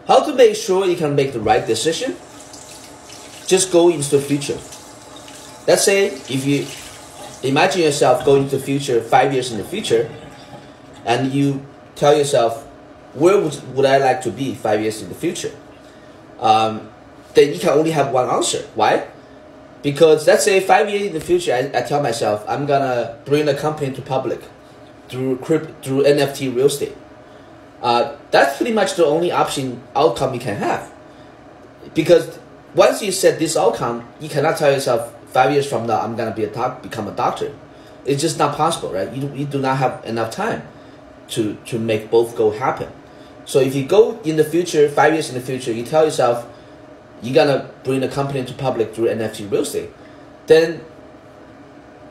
How to make sure you can make the right decision? Just go into the future. Let's say if you imagine yourself going to the future 5 years in the future, and you tell yourself, where would I like to be 5 years in the future? Then you can only have one answer. Why? Because let's say 5 years in the future, I tell myself I'm gonna bring the company to public through NFT real estate. That's pretty much the only outcome you can have. Because once you set this outcome, you cannot tell yourself 5 years from now I'm gonna become a doctor. It's just not possible, right? You do not have enough time to make both go happen. So if you go in the future, 5 years in the future, you tell yourself you're gonna bring the company to public through NFT real estate, then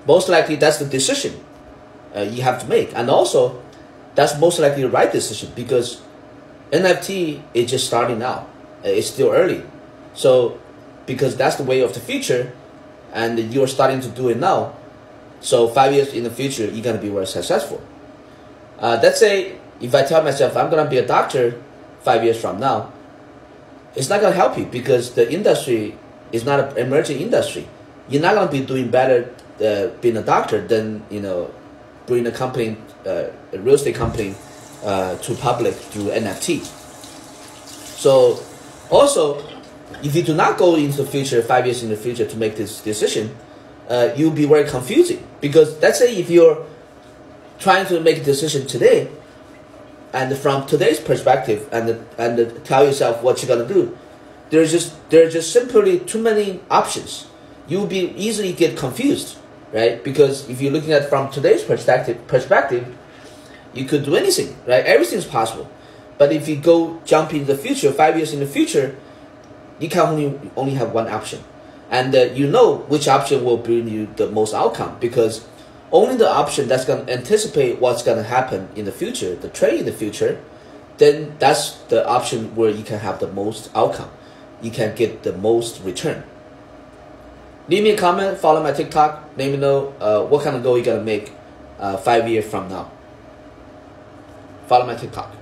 most likely that's the decision you have to make. And also, that's most likely the right decision because NFT is just starting now. It's still early. So because that's the way of the future and you're starting to do it now, so 5 years in the future, you're gonna be very successful. Let's say if I tell myself I'm gonna be a doctor 5 years from now, it's not gonna help you because the industry is not an emerging industry. You're not gonna be doing better being a doctor than bring a company, a real estate company, to public through NFT. So also, if you do not go into the future 5 years in the future to make this decision, you'll be very confusing because let's say if you're trying to make a decision today, and from today's perspective, and tell yourself what you're gonna do, there are just simply too many options. You'll be easily get confused, right? Because if you're looking at from today's perspective, you could do anything, right? Everything's possible. But if you jump in the future, 5 years in the future, you can only have one option, and you know which option will bring you the most outcome because only the option that's going to anticipate what's going to happen in the future, the trade in the future, then that's the option where you can have the most outcome. You can get the most return. Leave me a comment, follow my TikTok, let me know what kind of goal you're going to make 5 years from now. Follow my TikTok.